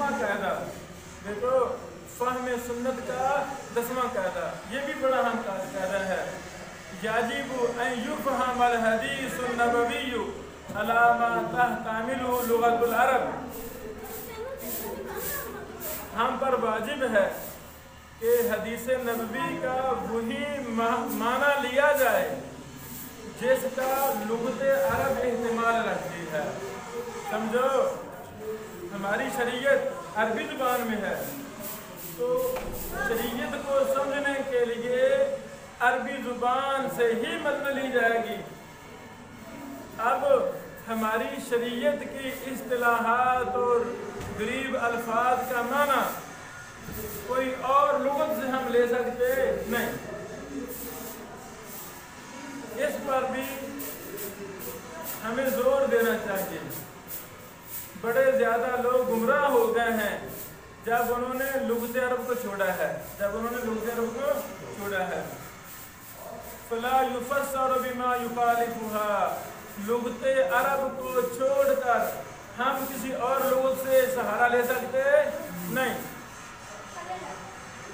10واں قاعدہ دیکھو، فہم سنت کا 10واں قاعدہ، یہ بھی بڑا اہم قاعدہ ہے۔ یجب ان یفہم الحدیث النبوی علی ما تحتمل لغۃ العرب، ہم پر واجب ہے کہ حدیث نبوی کا وہی معنی لیا جائے جس کا لغت عرب احتمال رکھتی ہے۔ سمجھو، ہماری شریعت عربی زبان میں ہے، تو شریعت کو سمجھنے کے لیے عربی زبان سے ہی مدد لی جائے گی۔ اب ہماری شریعت کی اصطلاحات اور غریب الفاظ کا معنی کوئی اور لغت سے ہم لے سکتے نہیں۔ اس پر بھی ہمیں زور دینا چاہیے۔ بڑے زیادہ لوگ گمراہ ہو گئے ہیں جب انہوں نے لغت عرب کو چھوڑا ہے، فلا یفسر بما یخالفها، لغت عرب کو چھوڑ کر ہم کسی اور لغت سے سہارا لے سکتے نہیں۔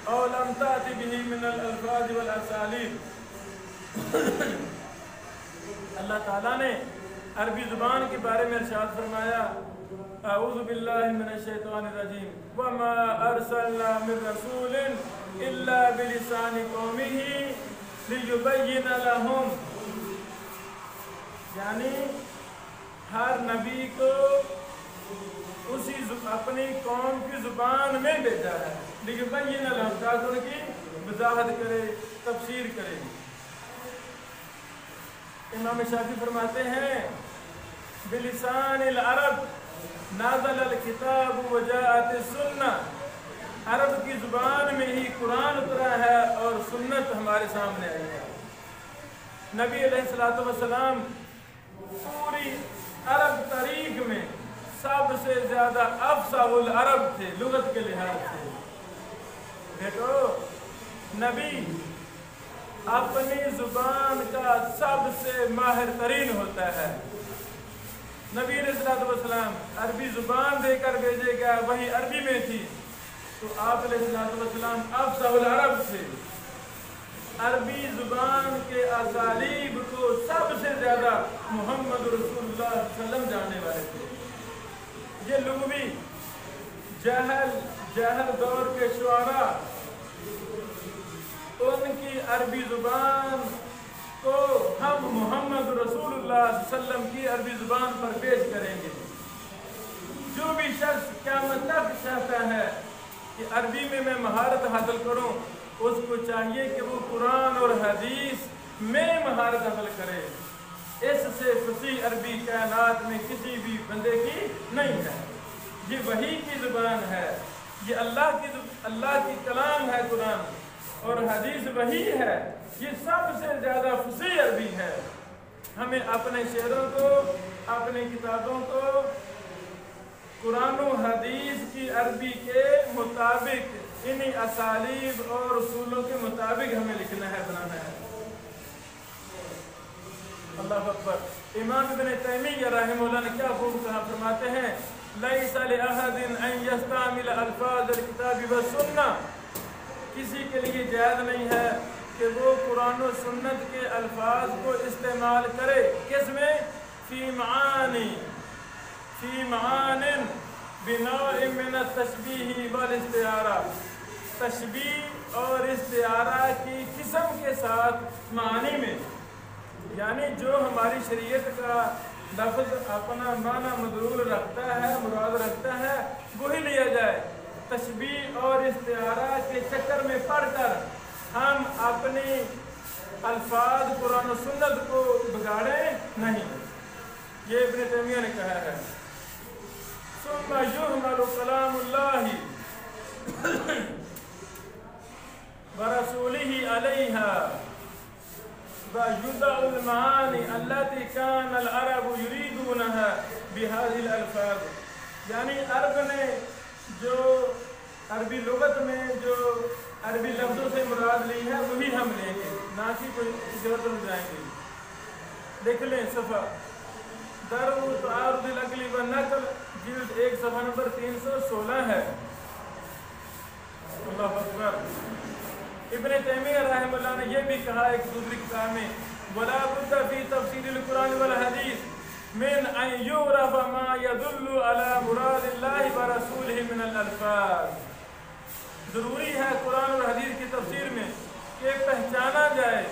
او لم تأتی به من الالفاظ والاسالیب، اللہ تعالیٰ نے عربی زبان کے بارے میں ارشاد فرمایا، اعوذ باللہ من الشیطان الرجیم وما ارسلنا من رسول الا بلسان قومه لیبین لهم، یعنی ہر نبی کو اسی اپنی قوم کی زبان میں بھیجا ہے، لیبین لهم، تاکہ ان کی وضاحت کرے، تفسیر کرے۔ امام شافعی فرماتے ہیں بلسان العرب نازل الکتاب وجاءت السنہ، عرب کی زبان میں ہی قرآن اترا ہے اور سنت ہمارے سامنے آئی ہے۔ نبی علیہ السلام پوری عرب تاریخ میں سب سے زیادہ افصح العرب تھے لغت کے لحاظ سے۔ دیکھو، نبی اپنی زبان کا سب سے ماہر ترین ہوتا ہے۔ نبی علیہ السلام عربی زبان دے کر بھیجے گا، وہی عربی میں تھی، تو آپ علیہ السلام افصح العرب تھے۔ عربی زبان کے اسالیب کو سب سے زیادہ محمد رسول اللہ صلی اللہ علیہ وسلم جاننے والے تھے۔ یہ لغوی جہل دور کے شعراء ان کی عربی زبان کو ہم محمد رسول اللہ صلی اللہ علیہ وسلم کی عربی زبان پر پیش کریں گے۔ جو بھی شخص قیامت تک چاہتا ہے کہ عربی میں مہارت حاصل کروں، اس کو چاہیے کہ وہ قرآن اور حدیث میں مہارت حاصل کرے۔ اس سے فصیح عربی کائنات میں کسی بھی بندے کی نہیں ہے۔ یہ وحی کی زبان ہے، یہ اللہ کی کلام ہے قرآن، اور حدیث وحی ہے، یہ سب سے زیادہ فصیح عربی ہے۔ ہمیں اپنے شعروں کو، اپنی کتابوں کو قرآن و حدیث کی عربی کے مطابق، انہی اسالیب اور اصولوں کے مطابق ہمیں لکھنا ہے، بنانا ہے۔ اللہ اکبر۔ امام ابن تیمیہ رحمہ اللہ نے کیا خوب کہا، فرماتے ہیں لیس لأحد ان یستعمل الفاظ الکتاب والسنہ، کسی کے لیے جائز نہیں ہے کہ وہ قرآن و سنت کے الفاظ کو استعمال کرے۔ کس میں؟ فی معان بنوع من التشبیہ والاستعارہ، تشبیہ اور استعارہ کی قسم کے ساتھ معنی میں، یعنی جو ہماری شریعت کا لفظ اپنا معنی مدلول رکھتا ہے، مراد رکھتا ہے، وہی لیا جائے۔ تشبیہ اور استعارہ کے چکر میں پڑھ کر ہم اپنی الفاظ قرآن و سنت کو بگاڑیں نہیں، یہ ابن تیمیہ نے کہا ہے۔ ثم یحمل کلام اللہ ورسولہ علیہا ویضع المعانی التي كان العرب يريدونها بهذه الالفاظ، یعنی عرب نے جو عربی لغت میں جو عربی لفظوں سے مراد لی ہے وہی ہم لیں گے، نہ کہ کوئی جگہ میں جائیں گے۔ دیکھ لیں صفحہ درء تعارض العقل والنقل جلد 1 صفحہ نمبر 316 ہے۔ اللہ اکبر۔ ابن تیمیہ رحمہ اللہ نے یہ بھی کہا ایک دوسری کتاب میں، وَلَا بُدَّ فِي تَفْسِيرِ الْقُرْآنِ وَالْحَدِيثِ مِنْ أَنْ يُعْرَفَ مَا يَدُلُّ عَلَى مُرَادِ اللَّهِ وَرَسُولِهِ مِنَ الْأَلْفَاظِ۔ ضروری ہے قرآن اور حدیث کی تفسیر میں کہ پہچانا جائے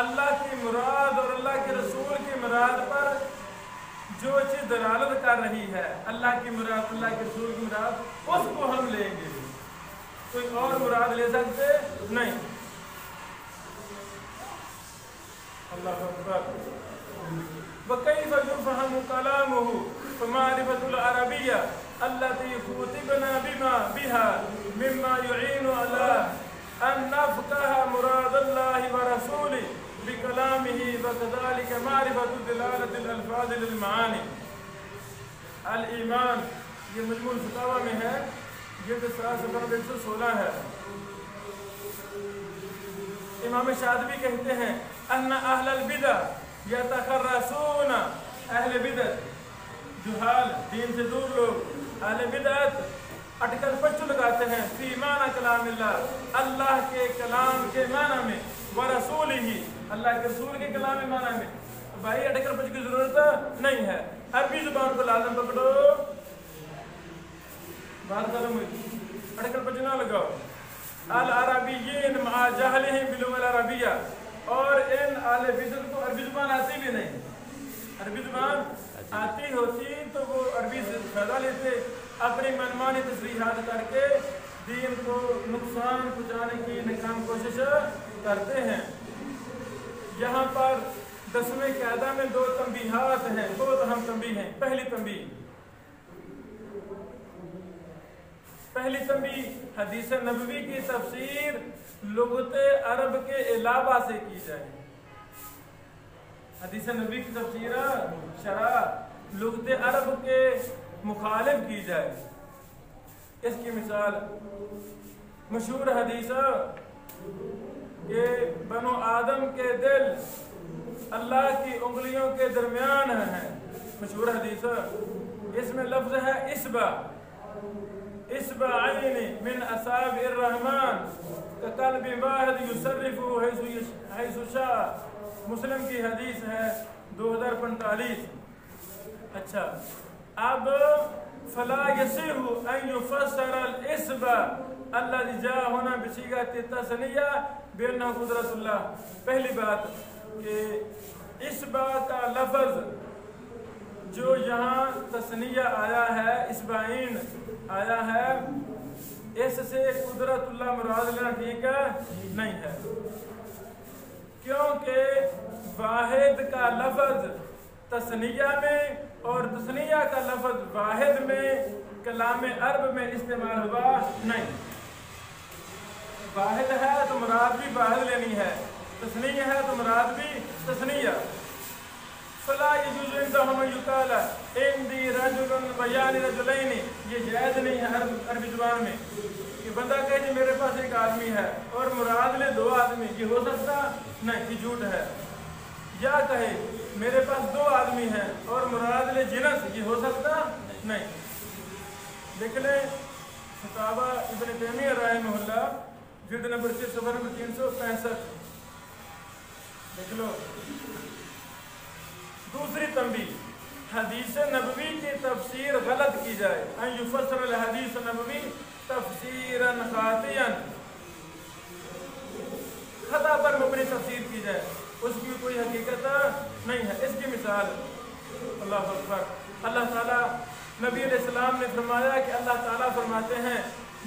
اللہ کی مراد اور اللہ کے رسول کی مراد پر جو چیز دلالت کر رہی ہے، اللہ کی مراد، اللہ کے رسول کی مراد، اس کو ہم لیں گے، کوئی اور مراد لے سکتے نہیں۔ اللہ اکبر۔ وَكَيْفَ يُفْهَمُ كَلَامُهُ فَمَعْرِفَةُ الْعَرَبِيَّةِ الَّتِي خُوطِبْنَا بِهَا مِمَّا يُعِينُ عَلَىٰ أَن نَّفْقَهَ مُرَادَ اللَّهِ وَرَسُولِهِ بِكَلَامِهِ وَكَذَلِكَ مَعْرِفَةُ دِلَالَةِ الْأَلْفَاظِ لِلْمَعَانِي۔ الایمان یہ مجموع الفتاویٰ میں ہے، یہ 7 صفحہ 116 ہے۔ امام شاطبی کہتے ہیں ان اہل البدع یتخرصون، اہل بدعت جہال، دین سے دور لوگ، اہل بدعت اٹکل پچو لگاتے ہیں فی معنی کلام اللہ، اللہ کے کلام کے معنی میں، ورسولہ، اللہ کے رسول کے کلام کے معنی میں۔ بھائی اٹکل پچ کی ضرورت نہیں ہے، عربی زبان کو لازم پکڑو، بات ختم ہوئی، اٹکل پچ نہ لگاؤ۔ العربیین مع جہلہم باللغۃ العربیہ، اور ان اہل بدعت کو عربی زبان آتی بھی نہیں، عربی زبان آتی ہوتی تو وہ عربی سے فائدہ لیتے، اپنی منمانی تصریحات کر کے دین کو نقصان پہنچانے کی ناکام کوشش کرتے ہیں۔ یہاں پر 10ویں قاعدہ میں 2 تنبیہات ہیں، بہت اہم تنبیہ ہیں۔ پہلی تنبیہ حدیث نبوی کی تفسیر لغت عرب کے علاوہ سے کی جائے۔ حدیث نبوی کی تفسیر شرح لغت عرب کے مخالف کی جائے۔ اس کی مثال مشہور حدیث کہ بنو آدم کے دل اللہ کی انگلیوں کے درمیان ہیں، مشہور حدیث، اس میں لفظ ہے اصبعین من اصابع الرحمن کقلب واحد یصرفہ حیث شاء، مسلم کی حدیث ہے 2045۔ اچھا، اب فلا یصح ان یفسر الاصبع الذی جاء ہونا بصیغۃ التثنیہ بانہ قدرت اللہ۔ پہلی بات کہ اصبع کا لفظ جو یہاں تثنیہ آیا ہے، اصبعین آیا ہے، اس سے قدرت اللہ مراد لینا ٹھیک نہیں ہے، کیونکہ واحد کا لفظ تثنیہ میں اور تثنیہ کا لفظ واحد میں کلام عرب میں استعمال ہوا نہیں۔ واحد ہے تو مراد بھی واحد لینی ہے، تثنیہ ہے تو مراد بھی تثنیہ۔ فلا يجوز عندهم ان يقال عندي رجل ويان رجلين، یہ جائز نہیں ہے عربی زبان میں کہ بندہ کہے کہ میرے پاس ایک آدمی ہے اور مراد لے 2 آدمی، یہ ہو سکتا نہیں، یہ جھوٹ ہے۔ یا کہے میرے پاس 2 آدمی ہیں اور مراد لے جنس، یہ ہو سکتا نہیں۔ دیکھ لیں فتاوی ابن تیمیہ رحمہ اللہ جلد نمبر 6 صفحہ نمبر 365، دیکھ لو۔ دوسری تنبیہ، حدیث نبوی کی تفسیر غلط کی جائے، ان یفسر الحدیث نبوی تفسیرا خاطئا، خطا پر مبنی تفسیر کی جائے، اس کی کوئی حقیقت نہیں ہے۔ اس کی مثال، اللہ اکبر، اللہ تعالیٰ، نبی علیہ السلام نے فرمایا کہ اللہ تعالیٰ فرماتے ہیں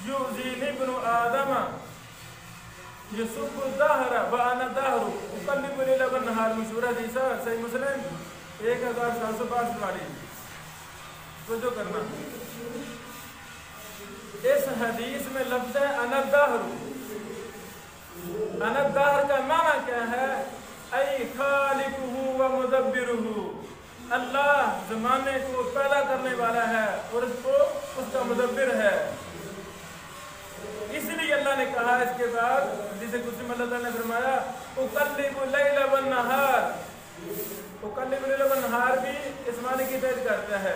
یؤذینی ابن آدم یسب الدہر وانا دہر اقلب اللیل والنہار، مشہور حدیث صحیح مسلم 1762 والی، توجہ کرنا۔ اس حدیث میں لفظ ہے انا الدہر، انا الدہر کا معنی کیا ہے؟ ای خالقہ و مدبرہ، اللہ زمانے کو پیدا کرنے والا ہے اور اس کا مدبر ہے۔ اس لیے اللہ نے کہا اس کے بعد جسے قدسی میں اللہ تعالیٰ نے فرمایا اقلب اللیل والنہار، اقلب اللیل والنہار بھی اس معنی کی تائید کرتا ہے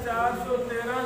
413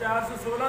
416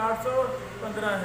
815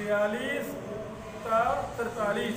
42 ta 43।